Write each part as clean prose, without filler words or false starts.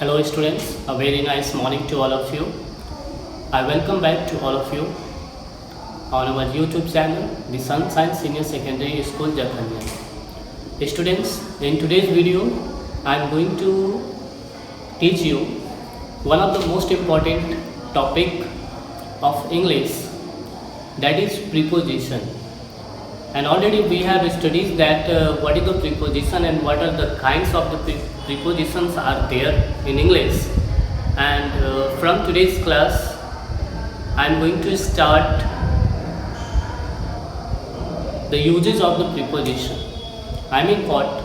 Hello students, a very nice morning to all of you. I welcome back to all of you on our YouTube channel, the Sunshine Senior Secondary School Jakhania. Students, in today's video, I am going to teach you one of the most important topic of English, that is preposition. And already we have studied that what is the preposition and what are the kinds of the prepositions are there in English. And from today's class, I am going to start the uses of the preposition. I mean what?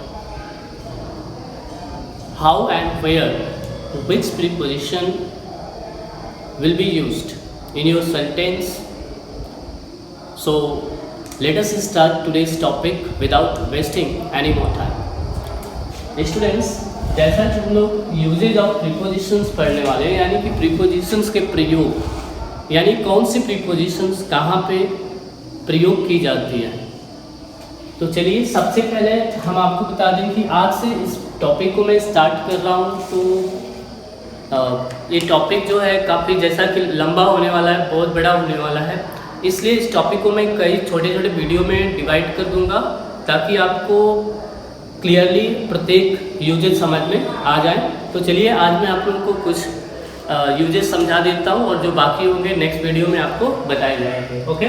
How and where which preposition will be used in your sentence. So let us start today's topic without wasting any more time. Students, जैसा कि हम लोग usage of prepositions पढ़ने वाले हैं, यानी कि prepositions के प्रयोग, यानी कौन सी प्रीपोजिशंस कहाँ पे प्रयोग की जाती है। तो चलिए सबसे पहले हम आपको बता दें कि आज से इस टॉपिक को मैं स्टार्ट कर रहा हूँ। तो ये टॉपिक जो है काफ़ी जैसा कि लंबा होने वाला है, बहुत बड़ा होने वाला है, इसलिए इस टॉपिक को मैं कई छोटे छोटे वीडियो में डिवाइड कर दूंगा ताकि आपको क्लियरली प्रत्येक यूजेज समझ में आ जाए। तो चलिए आज मैं आप लोगों को कुछ यूजेज समझा देता हूँ और जो बाकी होंगे नेक्स्ट वीडियो में आपको बताए जाएंगे। ओके,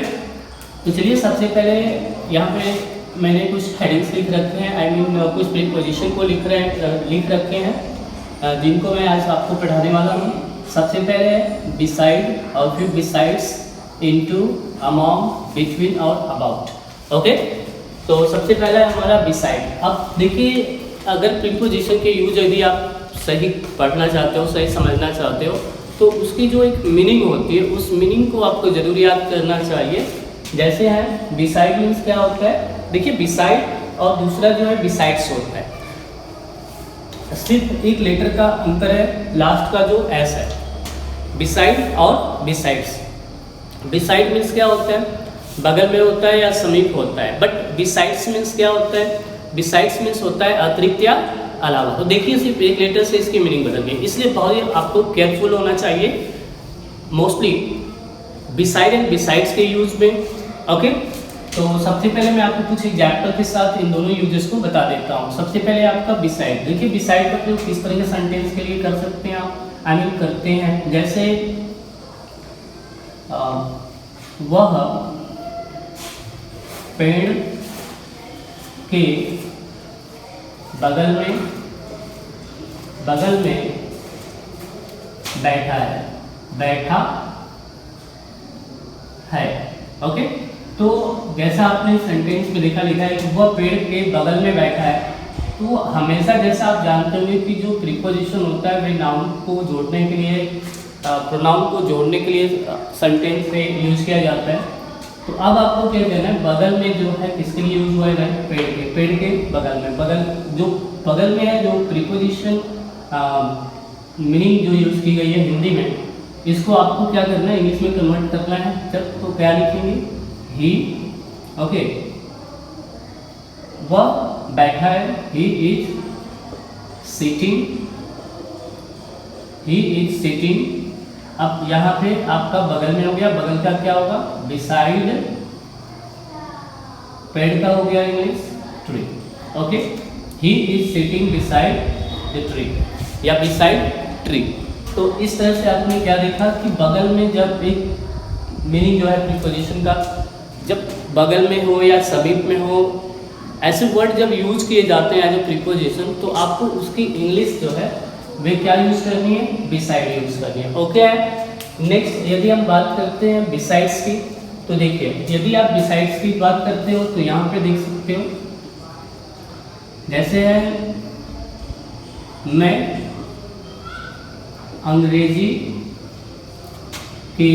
तो चलिए सबसे पहले यहाँ पे मैंने कुछ हेडिंग्स लिख रखे हैं, आई मीन कुछ प्रीपोजिशन को लिख रखे हैं जिनको मैं आज आपको पढ़ाने वाला हूँ। सबसे पहले बिसाइड और फिर बिसाइड्स, इनटू, अमॉन्ग, बिटवीन और अबाउट। ओके, तो सबसे पहला है हमारा बिसाइड। अब देखिए, अगर प्रीपोजिशन के यूज यदि आप सही पढ़ना चाहते हो, सही समझना चाहते हो, तो उसकी जो एक मीनिंग होती है उस मीनिंग को आपको जरूर याद करना चाहिए। जैसे है बिसाइड मीन्स क्या होता है, देखिए बिसाइड और दूसरा जो है बिसाइड्स होता है, सिर्फ एक लेटर का अंतर है, लास्ट का जो एस है, बिसाइड और बिसाइड्स। बिसाइड मीन्स क्या होता है, बगल में होता है या समीप होता है, बट बिसाइड्स मीन्स क्या होता है, बिसाइड्स मीन्स होता है अतिरिक्त या अलावा। तो देखिए सिर्फ एक लेटर से इसकी मीनिंग बदल गई, इसलिए बहुत ही आपको केयरफुल होना चाहिए मोस्टली बिसाइड एंड बिसाइड्स के यूज में। ओके, तो सबसे पहले मैं आपको कुछ एग्जाम्पल के साथ इन दोनों यूजेस को बता देता हूँ। सबसे पहले आपका बिसाइड, देखिए बिसाइड का प्रयोग किस तरह के सेंटेंस के लिए कर सकते हैं आप, आई मीन करते हैं। जैसे वह पेड़ के बगल में बैठा है। ओके, तो जैसा आपने सेंटेंस में लिखा है कि वह पेड़ के बगल में बैठा है, तो हमेशा जैसा आप जानते होंगे कि जो प्रीपोजिशन होता है वह नाउन को जोड़ने के लिए, प्रोनाउन को जोड़ने के लिए सेंटेंस में यूज किया जाता है। तो अब आपको क्या कहना है, बगल में जो है किसके लिए यूज हुआ है, पेड़ के बगल में, जो बगल में है, जो प्रीपोजिशन मीनिंग जो यूज की गई है हिंदी में, इसको आपको क्या करना है, इंग्लिश में कन्वर्ट करना है। जब तो क्या लिखेंगे, ही। ओके, वह बैठा है, ही इज सिटिंग। अब यहाँ पे आपका बगल में हो गया, बगल का क्या होगा, बिसाइड, पेड़ का हो गया English tree. Okay, he is sitting beside the tree या बिसाइड ट्री। तो इस तरह से आपने क्या देखा कि बगल में जब एक मीनिंग जो है प्रीपोजिशन का, जब बगल में हो या समीप में हो, ऐसे वर्ड जब यूज किए जाते हैं एज ए प्रीपोजिशन, तो आपको उसकी इंग्लिश जो है वे क्या यूज करनी है, बिसाइड यूज करनी है। ओके, नेक्स्ट यदि हम बात करते हैं बिसाइड्स की, तो देखिए यदि आप बिसाइड्स की बात करते हो तो यहाँ पे देख सकते हो, जैसे है मैं अंग्रेजी के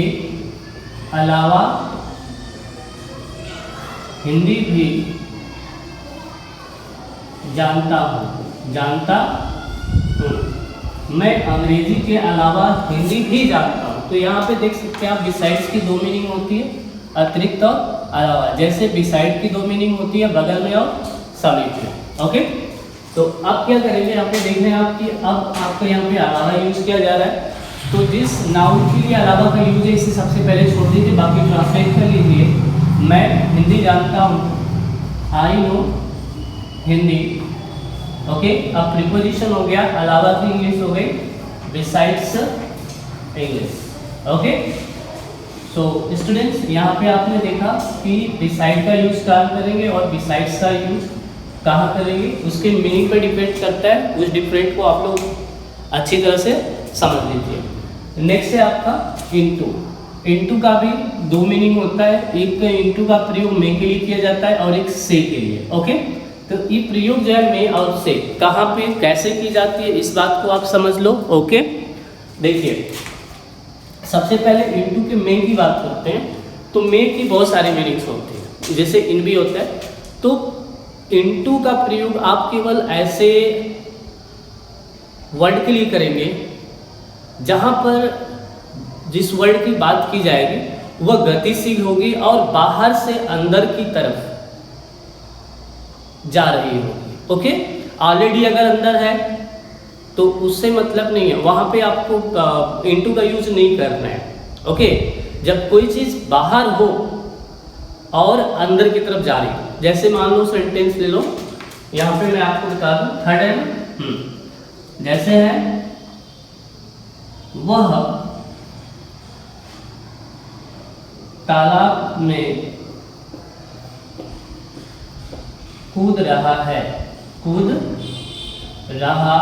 अलावा हिंदी भी जानता हूँ, मैं अंग्रेजी के अलावा हिंदी भी जानता हूँ। तो यहाँ पे देख सकते हैं आप बिसाइड्स की दो मीनिंग होती है, अतिरिक्त और अलावा। जैसे बिसाइड की दो मीनिंग होती है, बगल में और समीप में। ओके, तो अब क्या करेंगे, यहाँ पे देख रहे हैं आप कि अब आपका यहाँ पे अलावा यूज किया जा रहा है। तो जिस नाउन के लिए अलावा का यूज है इसे सबसे पहले छोड़ दीजिए, बाकी ट्रांसलेट कर लीजिए। मैं हिंदी जानता हूँ, आई नो हिंदी। ओके, अब प्रीपोजिशन हो गया, अलावा की इंग्लिश हो गई बिसाइड्स इंग्लिश। ओके, तो स्टूडेंट्स यहाँ पे आपने देखा कि बिसाइड का यूज कहाँ करेंगे और बिसाइड्स का यूज कहाँ करेंगे, उसके मीनिंग पर डिपेंड करता है। उस डिफरेंट को आप लोग अच्छी तरह से समझ लीजिए। नेक्स्ट है आपका इनटू। इनटू का भी दो मीनिंग होता है, एक इनटू का प्रयोग मे के लिए किया जाता है और एक से के लिए। ओके, तो ये प्रयोग जो है मे और से कहाँ पे कैसे की जाती है इस बात को आप समझ लो। ओके, देखिए सबसे पहले इनटू के मे की बात करते हैं। तो मे की बहुत सारे मीनिंग्स होते हैं, जैसे इन भी होता है। तो इनटू का प्रयोग आप केवल ऐसे वर्ड के लिए करेंगे जहां पर जिस वर्ड की बात की जाएगी वह गतिशील होगी और बाहर से अंदर की तरफ जा रही होगी। ओके, ऑलरेडी अगर अंदर है तो उससे मतलब नहीं है, वहां पे आपको इनटू का यूज नहीं करना है। ओके, जब कोई चीज बाहर हो और अंदर की तरफ जा रही हो, जैसे मान लो सेंटेंस ले लो, यहाँ पे मैं आपको बता दूं, थर्ड है ना, जैसे है वह तालाब में कूद रहा है, कूद रहा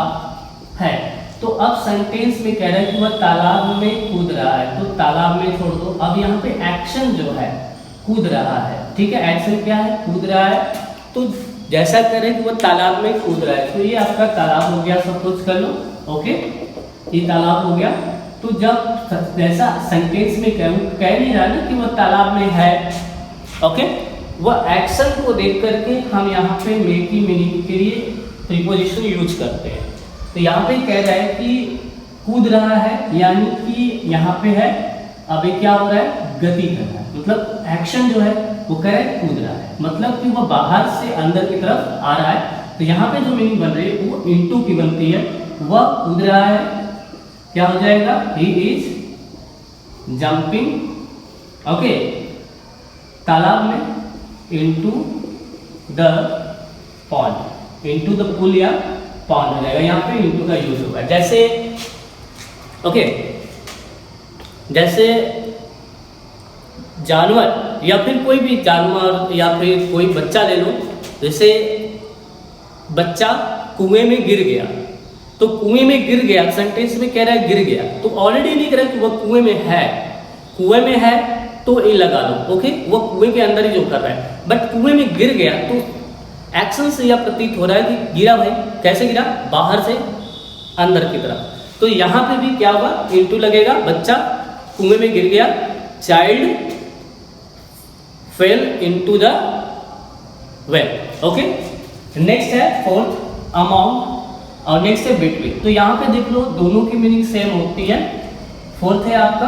है। तो अब सेंटेंस में कह रहा है कि वह तालाब में कूद रहा है, तो तालाब में छोड़ दो। अब यहाँ पे एक्शन जो है कूद रहा है, ठीक है, एक्शन क्या है, कूद रहा है। तो जैसा करें कि वो तालाब में कूद रहा है, तो ये आपका तालाब हो गया, सपोज कर लो। ओके, ये तालाब हो गया। तो जब जैसा सेंटेंस में कह नहीं रहा ना कि वो तालाब में है, ओके, वह एक्शन को देख करके हम यहाँ पे मे की मीनिंग के लिए प्रीपोजिशन यूज करते हैं। तो यहाँ पे कह रहा है कि कूद रहा है, यानी कि यहाँ पे है अभी क्या हो रहा है, गति कर रहा है, मतलब एक्शन जो है वो कह रहा है कूद रहा है, मतलब कि वह बाहर से अंदर की तरफ आ रहा है। तो यहाँ पे जो मीनिंग बन रही है वो इनटू की बनती है, वह कूद रहा है, क्या हो जाएगा, ही इज जंपिंग, ओके, तालाब में into the pond, into the pool या पॉन्ड हो जाएगा, यहाँ पे इनटू का यूज होगा। जैसे ओके, जैसे जानवर या फिर कोई भी जानवर या फिर कोई बच्चा ले लो, जैसे बच्चा कुएं में गिर गया, तो कुएं में गिर गया, सेंटेंस में कह रहा है गिर गया, तो ऑलरेडी नहीं कह रहा कि वह कुएं में है, कुएं में है तो ये लगा लो। ओके, वो कुएं के अंदर ही जो कर रहा है, बट कुएं में गिर गया तो एक्शन से यह प्रतीत हो रहा है कि गिरा भाई, कैसे गिरा, बाहर से अंदर की तरफ। तो यहाँ पे भी क्या होगा, इनटू लगेगा, बच्चा कुएं में गिर गया, child fail into the well. Okay, next है फोर्थ अमाउंट और नेक्स्ट है बिटवीन। तो यहाँ पे देख लो दोनों की मीनिंग सेम होती है। फोर्थ है आपका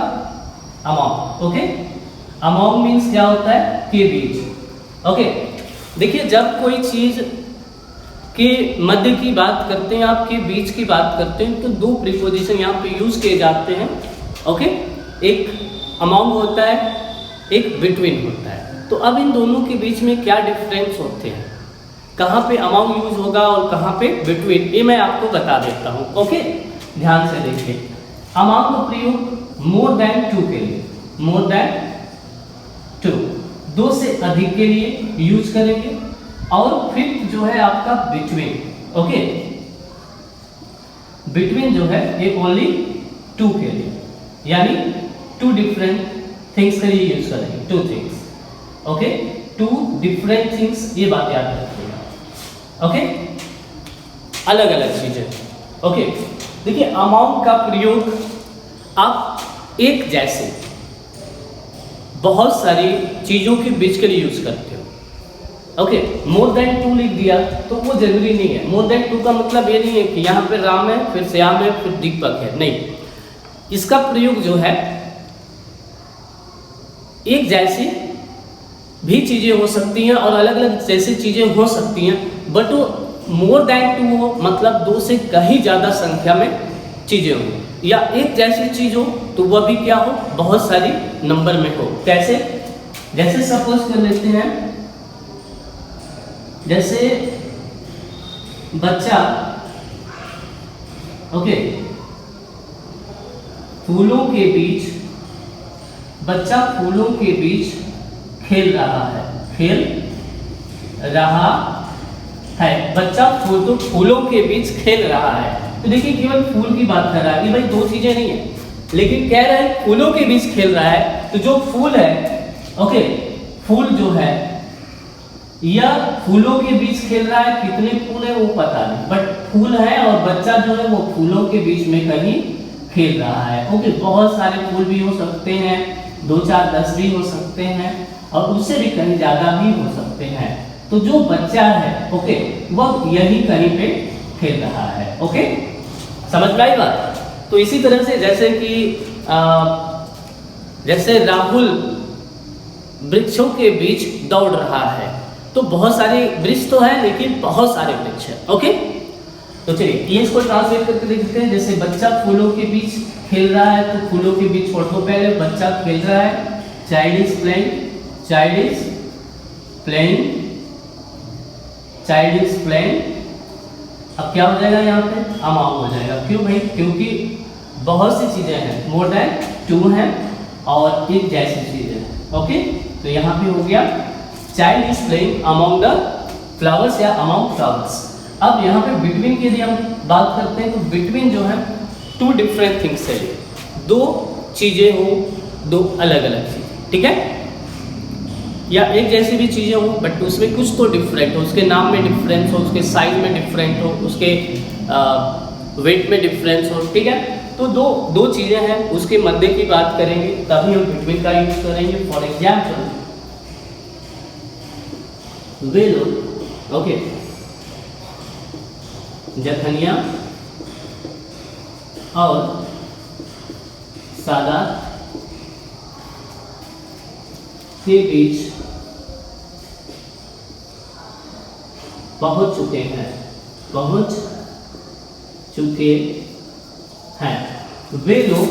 अमाउंट। ओके, अमाउंट मीन्स क्या होता है, के बीच। ओके, देखिए जब कोई चीज के मध्य की बात करते हैं, आपके बीच की बात करते हैं, तो दो प्रीपोजिशन यहाँ पे यूज किए जाते हैं। ओके, एक अमाउंट होता है, एक बिटवीन होता है। तो अब इन दोनों के बीच में क्या डिफरेंस होते हैं, कहाँ पे अमाउंट यूज होगा और कहाँ पे बिटवीन, ये मैं आपको बता देता हूँ। ओके, ध्यान से देखिए, अमाउंट का प्रयोग मोर देन टू के लिए, मोर देन टू, दो से अधिक के लिए यूज करेंगे। और फिफ्थ जो है आपका बिटवीन। ओके, बिटवीन जो है ये ओनली टू के लिए, यानी टू डिफरेंट थिंग्स के लिए यूज करेंगे, two things. Okay, two different things, ये बात याद रखिएगा। ओके, अलग अलग चीजें। ओके, देखिए अमाउंट का प्रयोग आप एक जैसे बहुत सारी चीजों के बीच के लिए यूज करते हो। ओके, मोर देन टू लिख दिया तो वो जरूरी नहीं है। मोर देन टू का मतलब ये नहीं है कि यहाँ पे राम है, फिर श्याम है, फिर दीपक है, नहीं। इसका प्रयोग जो है एक जैसी भी चीजें हो सकती हैं और अलग अलग जैसी चीजें हो सकती हैं, बट वो मोर देन टू हो, मतलब दो से कहीं ज़्यादा संख्या में चीज़ें हो, या एक जैसी चीज़ हो तो वह भी क्या हो, बहुत सारी नंबर में हो। कैसे? जैसे सपोज कर लेते हैं, जैसे बच्चा ओके फूलों के बीच, बच्चा फूलों के बीच खेल रहा है, खेल रहा है, बच्चा फूलों के बीच खेल रहा है। तो देखिए केवल फूल की बात कर रहा है, ये भाई दो चीजें नहीं है, लेकिन कह रहा है फूलों के बीच खेल रहा है। तो जो फूल है ओके, फूल जो है या फूलों के बीच खेल रहा है, कितने फूल है वो पता नहीं, बट फूल है और बच्चा जो है वो फूलों के बीच में कहीं खेल रहा है। ओके, बहुत सारे फूल भी हो सकते हैं, 2 4 10 भी हो सकते हैं, और उससे भी कहीं ज्यादा भी हो सकते हैं। तो जो बच्चा है ओके, वह यही कहीं पे खेल रहा है। ओके, समझ में आई बात? तो इसी तरह से जैसे कि जैसे राहुल वृक्षों के बीच दौड़ रहा है, तो बहुत सारे वृक्ष तो है लेकिन बहुत सारे वृक्ष है। ओके, तो चलिए ये इसको ट्रांसलेट करके देखते हैं। जैसे बच्चा फूलों के बीच खेल रहा है, तो फूलों के बीच छोड़ दो, पहले बच्चा खेल रहा है, child is playing, child is playing, child is playing. अब क्या हो जाएगा यहाँ पे? अमाउंट हो जाएगा। क्यों भाई? क्योंकि बहुत सी चीजें हैं, मोर देन टू है और एक जैसी चीजें हैं। ओके, तो यहाँ पे हो गया child is playing among the flowers या अमॉन्ग फ्लावर्स। अब यहाँ पे बिटवीन की यदि हम बात करते हैं, तो बिटवीन जो है टू डिफरेंट थिंग्स है, दो चीजें हो, दो अलग अलग चीजें, ठीक है, या एक जैसी भी चीजें हो बट उसमें कुछ तो डिफरेंट हो, उसके नाम में डिफरेंस हो, उसके साइज में डिफरेंट हो, उसके वेट में डिफरेंस हो, ठीक है। तो दो चीजें हैं, उसके मध्य की बात करेंगे तभी हम बिटवीन का यूज करेंगे। फॉर एग्जाम्पल वे लोग ओके, जखनिया और सादात के बीच पहुंच चुके हैं, पहुंच चुके हैं। वे लोग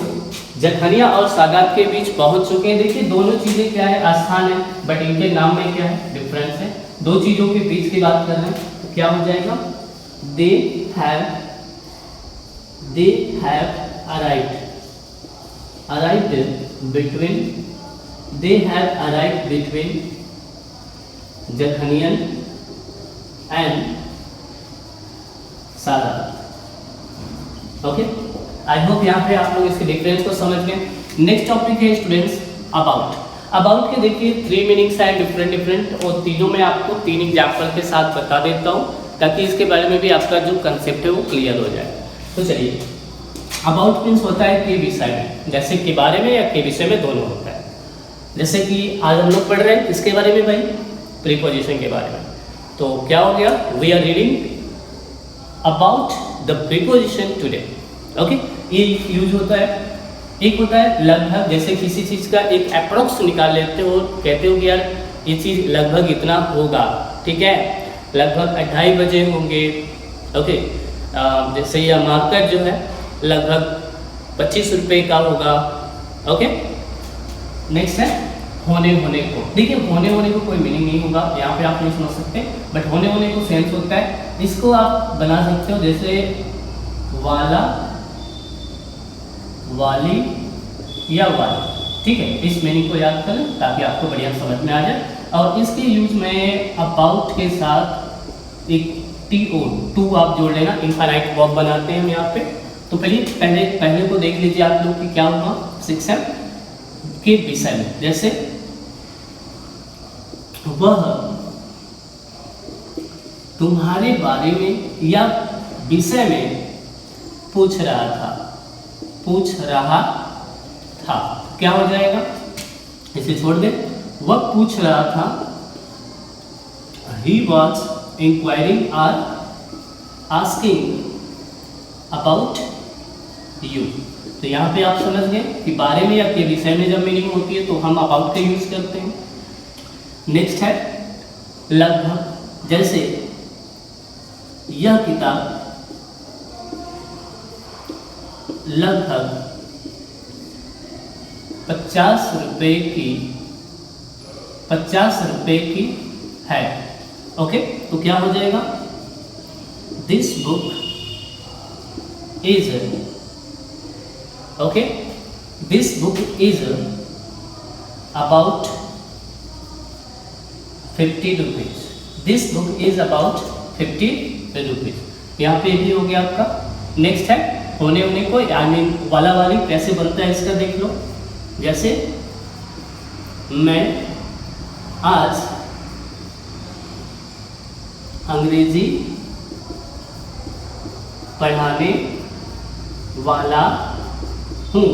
जखनिया और सादात के बीच पहुंच चुके हैं। देखिए दोनों चीजें क्या है, आस्थान है, बट इनके नाम में क्या है, डिफरेंस है। दो चीजों के बीच की बात कर रहे हैं, तो क्या हो जाएगा, they have arrived between, they have arrived between Jakhanian and Sadat. Okay, I hope यहाँ पे आप लोग इसके डिफरेंस को समझ गए। नेक्स्ट टॉपिक है स्टूडेंट्स अबाउट। अबाउट के देखिए 3 मीनिंग्स हैं डिफरेंट, और तीनों में आपको 3 एग्जाम्पल के साथ बता देता हूँ ताकि इसके बारे में भी आपका जो कंसेप्ट है वो क्लियर हो जाए। तो चलिए, अबाउट मीन्स होता है के विषय में, जैसे के बारे में या के विषय में, दोनों होता है। जैसे कि आज हम लोग पढ़ रहे हैं इसके बारे में भाई, प्रीपोजिशन के बारे में। तो क्या हो गया, we are reading about the preposition today. Okay, ये यूज होता है। एक होता है लगभग, जैसे किसी चीज़ का एक अप्रोक्स निकाल लेते हो, कहते हो कि यार ये चीज़ लगभग इतना होगा, ठीक है, लगभग 2:30 बजे होंगे। ओके, जैसे यह मार्केट जो है लगभग 25 रुपये का होगा। ओके, नेक्स्ट है होने को। देखिए होने को कोई मीनिंग नहीं होगा, यहाँ पे आप नहीं समझ सकते, बट होने को सेंस होता है। इसको आप बना सकते हो जैसे वाला, वाली या वाली, ठीक है। इस मीनिंग को याद करें ताकि आपको बढ़िया समझ में आ जाए। और इसके यूज में अबाउट के साथ एक टू आप जोड़ लेना, इनफाइनाइट वर्ब बनाते हैं हम यहाँ पे। तो पहले को देख लीजिए आप लोग कि क्या होगा, शिक्षण के विषय में। जैसे वह तुम्हारे बारे में या विषय में पूछ रहा था, क्या हो जाएगा, इसे छोड़ दे, वह पूछ रहा था, he was inquiring or asking about you। तो यहाँ पे आप समझ गए कि बारे में या के विषय में जब मीनिंग होती है तो हम अबाउट का यूज करते हैं। नेक्स्ट है लगभग, जैसे यह किताब लगभग 50 रुपए की है। ओके, तो क्या हो जाएगा? This book is about 50 rupees. This book is about 50 rupees. यहाँ पे भी हो गया आपका। नेक्स्ट है होने को, आई मीन वाला वाली कैसे बनता है इसका देख लो। जैसे मैं आज अंग्रेजी पढ़ाने वाला हूँ।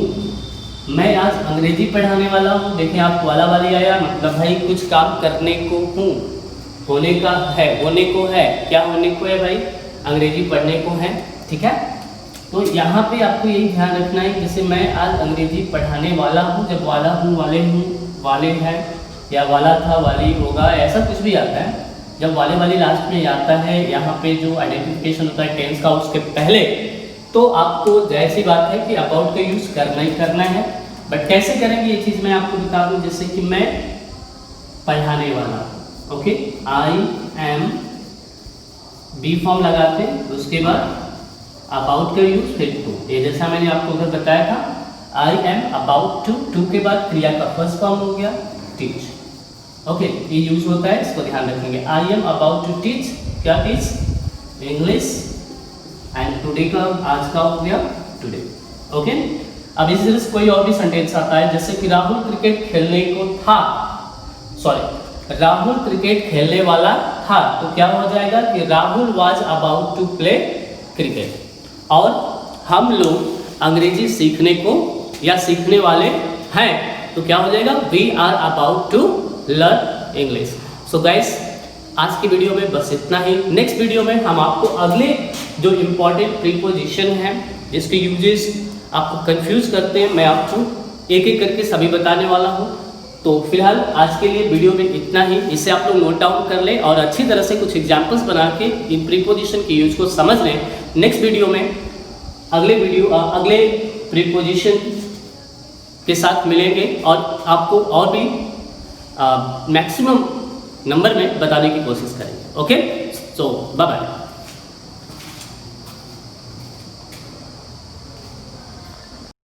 मैं आज अंग्रेजी पढ़ाने वाला हूँ। देखिए आप वाला वाली आया, मतलब भाई कुछ काम करने को हूँ, होने का है, होने को है। क्या होने को है भाई? अंग्रेजी पढ़ने को है। ठीक है, तो यहाँ पे आपको यही ध्यान रखना है, जैसे मैं आज अंग्रेजी पढ़ाने वाला हूँ, जब वाला हूँ, वाले है, या वाला था, वाली होगा, ऐसा कुछ भी आता है। जब वाले वाली लास्ट में आता है, यहाँ पे जो आइडेंटिफिकेशन होता है टेंस का उसके पहले, तो आपको जैसी बात है कि अबाउट का यूज़ करना ही करना है। बट कैसे करेंगे ये चीज़ मैं आपको बता दूँ। जैसे कि मैं पढ़ाने वाला, okay, I am, be form लगाते, उसके बाद अबाउट का यूज, फिर टू। ये जैसा मैंने आपको उधर बताया था, आई एम अबाउट टू के बाद क्रिया का फर्स्ट फॉर्म हो गया टीच। ओके, ये यूज होता है, इसको ध्यान रखेंगे। I am about to teach, क्या टीच? इंग्लिश। एंड टुडे का, आज का हो गया टुडे। ओके, अब इसी तरह से कोई और भी सेंटेंस आता है, जैसे कि राहुल क्रिकेट खेलने को था, सॉरी, राहुल क्रिकेट खेलने वाला था, तो क्या हो जाएगा कि Rahul was about to play cricket. और हम लोग अंग्रेजी सीखने को या सीखने वाले हैं, तो क्या हो जाएगा? We are about to learn English. So guys, आज की वीडियो में बस इतना ही। नेक्स्ट वीडियो में हम आपको अगले जो इम्पोर्टेंट प्रीपोजिशन हैं, जिसके यूजेस आपको कंफ्यूज करते हैं, मैं आपको एक एक करके सभी बताने वाला हूँ। तो फिलहाल आज के लिए वीडियो में इतना ही। इसे आप लोग नोट डाउन कर लें और अच्छी तरह से कुछ एग्जाम्पल्स बना के इन प्रीपोजिशन के यूज को समझ लें। नेक्स्ट वीडियो में अगले प्रीपोजिशन के साथ मिलेंगे और आपको और भी मैक्सिमम नंबर में बताने की कोशिश करेंगे। ओके, सो बाय बाय।